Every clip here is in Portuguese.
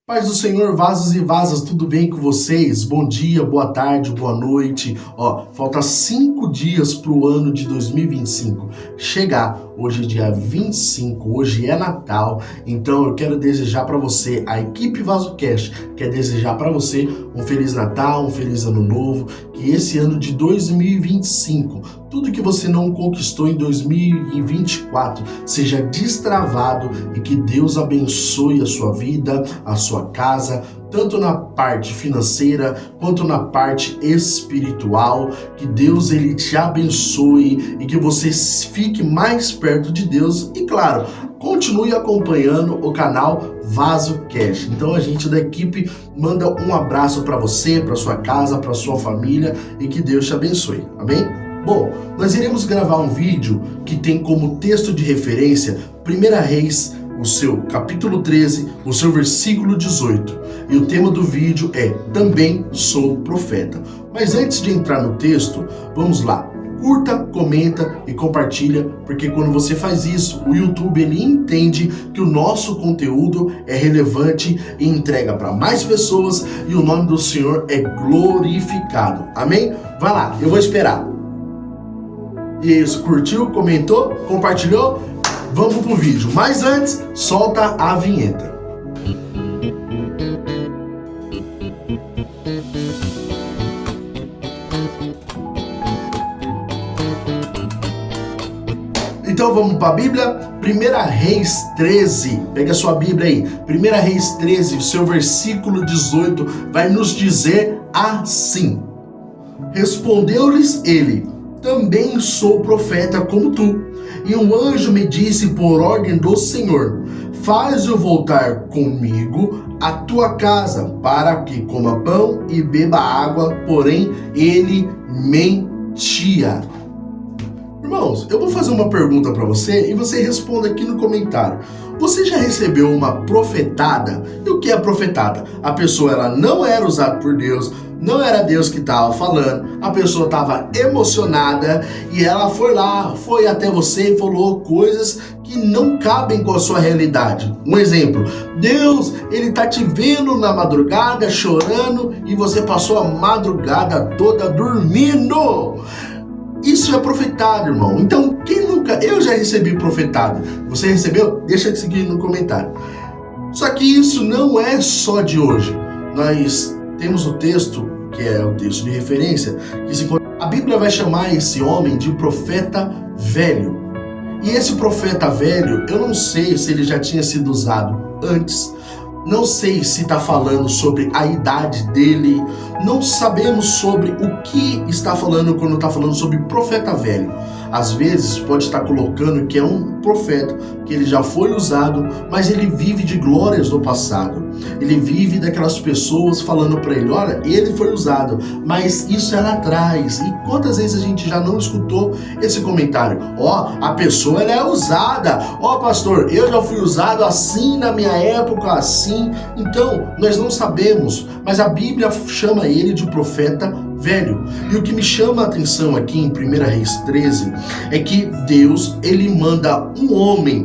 Paz do Senhor, vasos e vasas, tudo bem com vocês? Bom dia, boa tarde, boa noite. Falta 5 dias para o ano de 2025 chegar. Hoje é dia 25, hoje é Natal, então eu quero desejar para você, a equipe VasoCast quer desejar para você um Feliz Natal, um Feliz Ano Novo, que esse ano de 2025, tudo que você não conquistou em 2024 seja destravado e que Deus abençoe a sua vida, a sua casa, tanto na parte financeira quanto na parte espiritual. Que Deus ele te abençoe e que você fique mais perto de Deus e, claro, continue acompanhando o canal VasoCast. Então a gente da equipe manda um abraço para você, para sua casa, para sua família e que Deus te abençoe. Amém? Bom, nós iremos gravar um vídeo que tem como texto de referência 1 Reis, o seu capítulo 13, o seu versículo 18. E o tema do vídeo é Também Sou Profeta. Mas antes de entrar no texto, vamos lá. Curta, comenta e compartilha, porque quando você faz isso, o YouTube ele entende que o nosso conteúdo é relevante e entrega para mais pessoas e o nome do Senhor é glorificado. Amém? Vai lá, eu vou esperar. Isso, curtiu, comentou, compartilhou? Vamos pro vídeo. Mas antes, solta a vinheta. Então vamos para a Bíblia, 1 Reis 13, pega a sua Bíblia aí, 1 Reis 13, o seu versículo 18, vai nos dizer assim: Respondeu-lhes ele, também sou profeta como tu, e um anjo me disse por ordem do Senhor, faz-o voltar comigo à tua casa, para que coma pão e beba água, porém ele mentia. Irmãos, eu vou fazer uma pergunta para você e você responda aqui no comentário. Você já recebeu uma profetada? E o que é profetada? A pessoa ela não era usada por Deus, não era Deus que estava falando, a pessoa estava emocionada e ela foi lá, foi até você e falou coisas que não cabem com a sua realidade. Um exemplo, Deus, ele tá te vendo na madrugada chorando e você passou a madrugada toda dormindo. Isso é profetado, irmão. Então, quem nunca... Eu já recebi profetado. Você recebeu? Deixa de seguir no comentário. Só que isso não é só de hoje. Nós temos o texto, que é o texto de referência, que se... a Bíblia vai chamar esse homem de profeta velho. E esse profeta velho, eu não sei se ele já tinha sido usado antes, não sei se está falando sobre a idade dele, não sabemos sobre o que está falando quando está falando sobre profeta velho. Às vezes pode estar colocando que é um profeta, que ele já foi usado, mas ele vive de glórias do passado. Ele vive daquelas pessoas falando para ele, olha, ele foi usado, mas isso é lá atrás. E quantas vezes a gente já não escutou esse comentário? A pessoa ela é usada. Pastor, eu já fui usado assim na minha época, assim. Então, nós não sabemos, mas a Bíblia chama ele de profeta velho. E o que me chama a atenção aqui em 1 Reis 13 é que Deus, ele manda um homem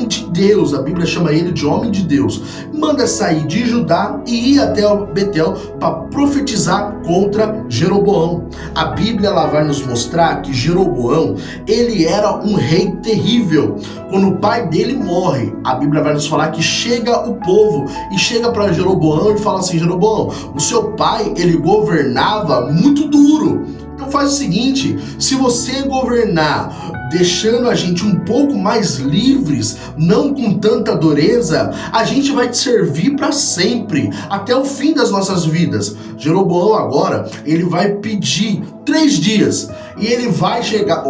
de Deus, a Bíblia chama ele de homem de Deus, manda sair de Judá e ir até Betel para profetizar contra Jeroboão. A Bíblia ela vai nos mostrar que Jeroboão, ele era um rei terrível. Quando o pai dele morre, a Bíblia vai nos falar que chega o povo e chega para Jeroboão e fala assim, Jeroboão, o seu pai, ele governava muito duro. Então faz o seguinte, se você governar deixando a gente um pouco mais livres, não com tanta dureza, a gente vai te servir para sempre, até o fim das nossas vidas. Jeroboão agora, ele vai pedir 3 dias e ele vai chegar...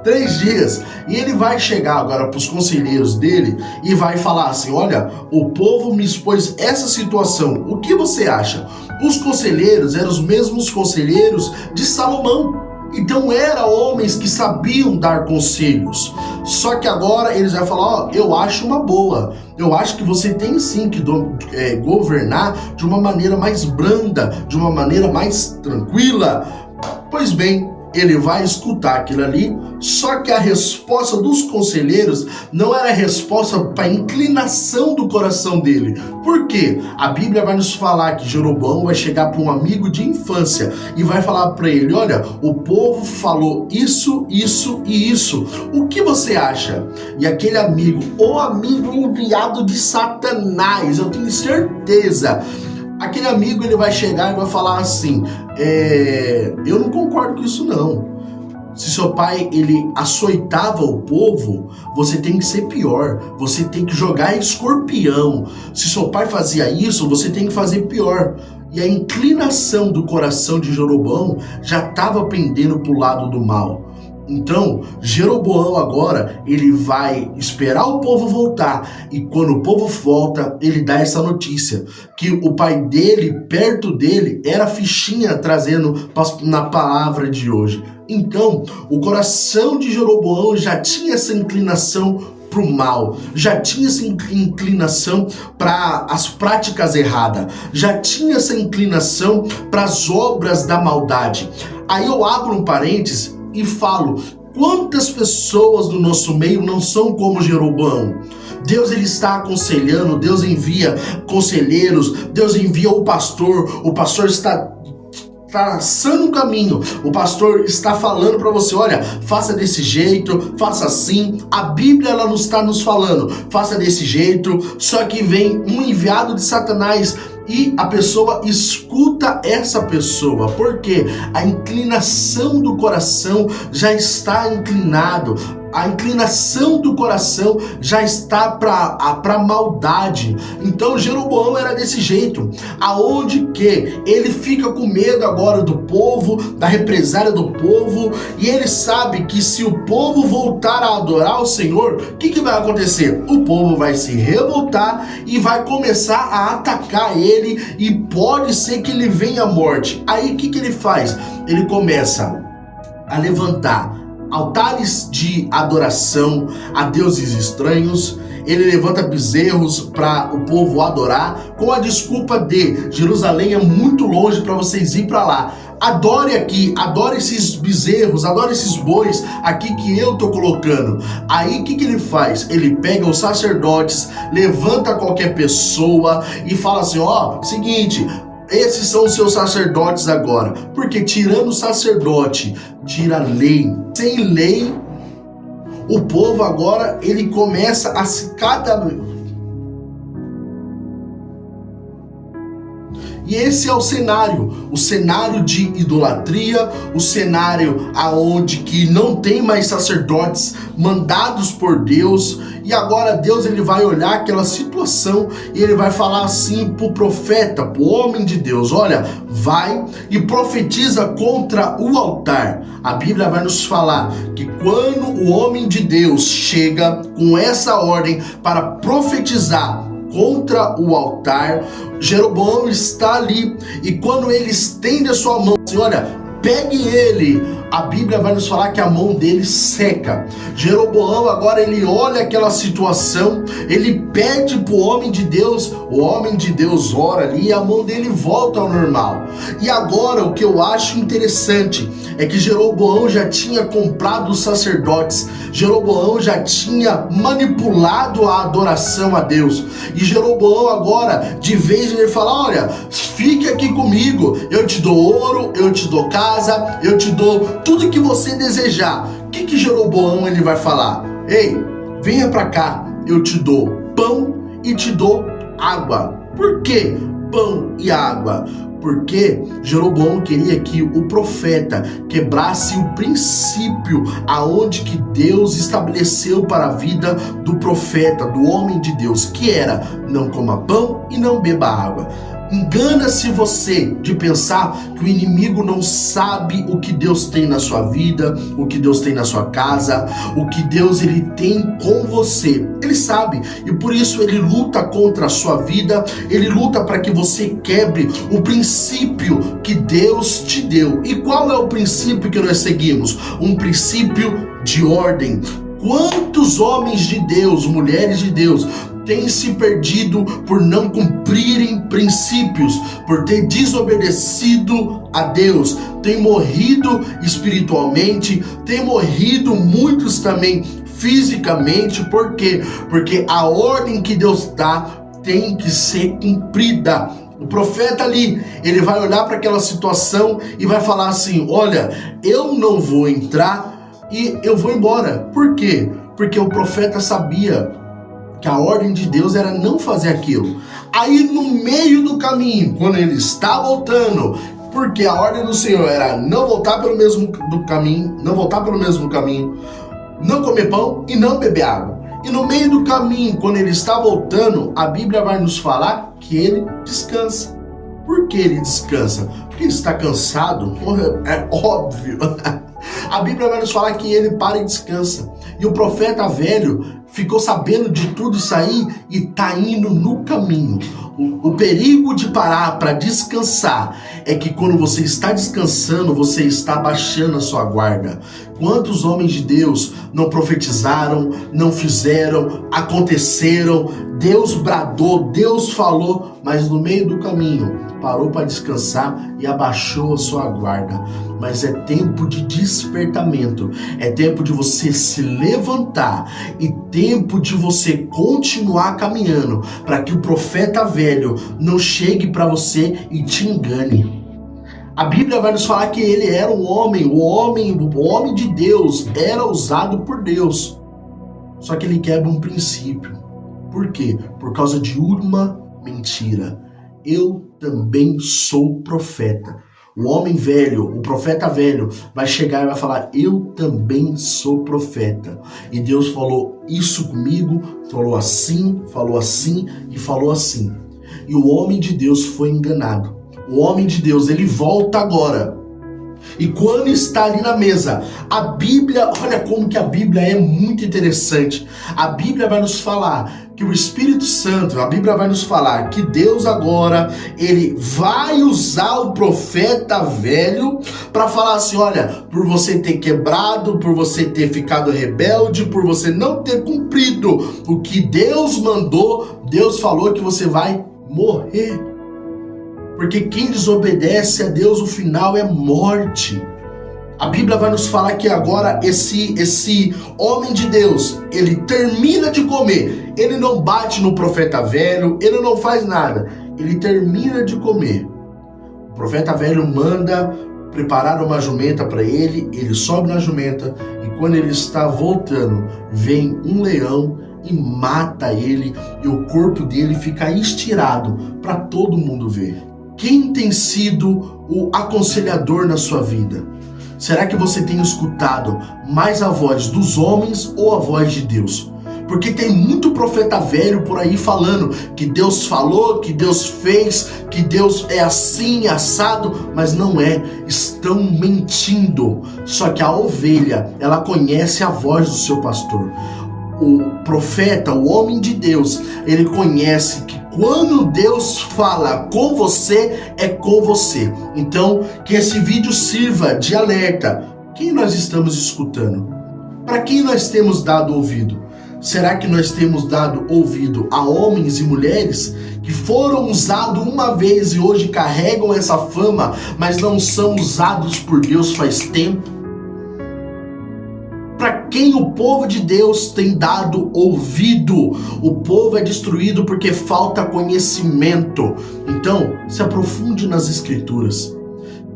3 dias. E ele vai chegar agora para os conselheiros dele e vai falar assim, olha, o povo me expôs essa situação, o que você acha? Os conselheiros eram os mesmos conselheiros de Salomão. Então eram homens que sabiam dar conselhos. Só que agora eles vão falar, eu acho uma boa. Eu acho que você tem sim que governar de uma maneira mais branda, de uma maneira mais tranquila. Pois bem, ele vai escutar aquilo ali, só que a resposta dos conselheiros não era a resposta para a inclinação do coração dele. Por quê? A Bíblia vai nos falar que Jeroboão vai chegar para um amigo de infância e vai falar para ele: olha, o povo falou isso, isso e isso. O que você acha? E aquele amigo, o amigo enviado de Satanás, eu tenho certeza, aquele amigo ele vai chegar e vai falar assim: eu não concordo com isso não. Se seu pai ele açoitava o povo, você tem que ser pior. Você tem que jogar escorpião. Se seu pai fazia isso, você tem que fazer pior. E a inclinação do coração de Jeroboão já estava pendendo para o lado do mal. Então, Jeroboão agora, ele vai esperar o povo voltar, e quando o povo volta, ele dá essa notícia, que o pai dele, perto dele, era fichinha trazendo na palavra de hoje. Então, o coração de Jeroboão já tinha essa inclinação para o mal, já tinha essa inclinação para as práticas erradas, já tinha essa inclinação para as obras da maldade. Aí eu abro um parênteses e falo: quantas pessoas do nosso meio não são como Jeroboão? Deus ele está aconselhando, Deus envia conselheiros, Deus envia o pastor está traçando um caminho, o pastor está falando para você: olha, faça desse jeito, faça assim. A Bíblia ela não está nos falando, faça desse jeito, só que vem um enviado de Satanás e a pessoa escuta essa pessoa, porque a inclinação do coração já está inclinado. A inclinação do coração já está para maldade. Então Jeroboão era desse jeito, aonde que ele fica com medo agora do povo, da represália do povo, e ele sabe que se o povo voltar a adorar o Senhor, o que vai acontecer? O povo vai se revoltar e vai começar a atacar ele, e pode ser que ele venha à morte. Aí o que ele faz? Ele começa a levantar altares de adoração a deuses estranhos. Ele levanta bezerros para o povo adorar, com a desculpa de Jerusalém é muito longe para vocês ir para lá. Adore aqui, adore esses bezerros, adore esses bois aqui que eu tô colocando. Aí o que ele faz? Ele pega os sacerdotes, levanta qualquer pessoa e fala assim: ó, seguinte, esses são os seus sacerdotes agora. Porque tirando o sacerdote, tira a lei. Sem lei, o povo agora, ele começa a se E esse é o cenário de idolatria, o cenário aonde que não tem mais sacerdotes mandados por Deus. E agora Deus ele vai olhar aquela situação e ele vai falar assim pro profeta, pro homem de Deus: olha, vai e profetiza contra o altar. A Bíblia vai nos falar que quando o homem de Deus chega com essa ordem para profetizar contra o altar, Jeroboão está ali, e quando ele estende a sua mão assim: olha, pegue ele, a Bíblia vai nos falar que a mão dele seca. Jeroboão agora ele olha aquela situação, ele pede pro homem de Deus, o homem de Deus ora ali e a mão dele volta ao normal. E agora o que eu acho interessante é que Jeroboão já tinha comprado os sacerdotes, Jeroboão já tinha manipulado a adoração a Deus, e Jeroboão agora, de vez de ele falar: olha, fique aqui comigo, eu te dou ouro, eu te dou casa, eu te dou tudo que você desejar. O que Jeroboão ele vai falar? Ei, venha pra cá, eu te dou pão e te dou água. Por que pão e água? Porque Jeroboão queria que o profeta quebrasse o princípio aonde que Deus estabeleceu para a vida do profeta, do homem de Deus, que era: não coma pão e não beba água. Engana-se você de pensar que o inimigo não sabe o que Deus tem na sua vida, o que Deus tem na sua casa, o que Deus ele tem com você. Ele sabe, e por isso ele luta contra a sua vida, ele luta para que você quebre o princípio que Deus te deu. E qual é o princípio que nós seguimos? Um princípio de ordem. Quantos homens de Deus, mulheres de Deus, têm se perdido por não cumprirem princípios, por ter desobedecido a Deus, tem morrido espiritualmente, tem morrido muitos também fisicamente. Por quê? Porque a ordem que Deus dá tem que ser cumprida. O profeta ali, ele vai olhar para aquela situação e vai falar assim: olha, eu não vou entrar e eu vou embora. Por quê? Porque o profeta sabia que a ordem de Deus era não fazer aquilo. Aí no meio do caminho, quando ele está voltando, porque a ordem do Senhor era não voltar pelo mesmo caminho, não comer pão e não beber água. E no meio do caminho, quando ele está voltando, a Bíblia vai nos falar que ele descansa. Por que ele descansa? Porque ele está cansado? É óbvio. A Bíblia vai nos falar que ele para e descansa. E o profeta velho ficou sabendo de tudo isso aí e está indo no caminho. O perigo de parar para descansar é que quando você está descansando, você está baixando a sua guarda. Quantos homens de Deus não profetizaram, não fizeram, aconteceram, Deus bradou, Deus falou, mas no meio do caminho parou para descansar e abaixou a sua guarda. Mas é tempo de despertamento, é tempo de você se levantar e tempo de você continuar caminhando para que o profeta velho não chegue para você e te engane. A Bíblia vai nos falar que ele era um homem, o homem de Deus, era usado por Deus. Só que ele quebra um princípio. Por quê? Por causa de uma mentira. Eu também sou profeta. O homem velho, o profeta velho, vai chegar e vai falar: eu também sou profeta. E Deus falou isso comigo, falou assim e falou assim. E o homem de Deus foi enganado. O homem de Deus, ele volta agora. E quando está ali na mesa, a Bíblia, olha como que a Bíblia é muito interessante. A Bíblia vai nos falar que o Espírito Santo, a Bíblia vai nos falar que Deus agora, ele vai usar o profeta velho para falar assim: olha, por você ter quebrado, por você ter ficado rebelde, por você não ter cumprido o que Deus mandou, Deus falou que você vai morrer. Porque quem desobedece a Deus, o final é morte. A Bíblia vai nos falar que agora esse homem de Deus, ele termina de comer. Ele não bate no profeta velho, ele não faz nada. Ele termina de comer. O profeta velho manda preparar uma jumenta para ele, ele sobe na jumenta e quando ele está voltando, vem um leão e mata ele e o corpo dele fica estirado para todo mundo ver. Quem tem sido o aconselhador na sua vida? Será que você tem escutado mais a voz dos homens ou a voz de Deus? Porque tem muito profeta velho por aí falando que Deus falou, que Deus fez, que Deus é assim, assado, mas não é. Estão mentindo. Só que a ovelha, ela conhece a voz do seu pastor. O profeta, o homem de Deus, ele conhece que quando Deus fala com você, é com você. Então, que esse vídeo sirva de alerta. Quem nós estamos escutando? Para quem nós temos dado ouvido? Será que nós temos dado ouvido a homens e mulheres que foram usados uma vez e hoje carregam essa fama, mas não são usados por Deus faz tempo? Para quem o povo de Deus tem dado ouvido? O povo é destruído porque falta conhecimento. Então, se aprofunde nas Escrituras.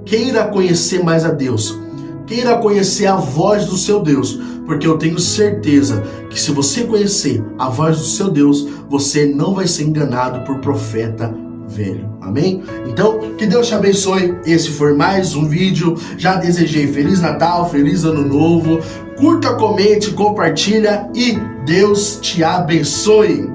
Queira conhecer mais a Deus. Queira conhecer a voz do seu Deus. Porque eu tenho certeza que se você conhecer a voz do seu Deus, você não vai ser enganado por profeta velho. Amém? Então, que Deus te abençoe. Esse foi mais um vídeo. Já desejei Feliz Natal, Feliz Ano Novo. Curta, comente, compartilha e Deus te abençoe.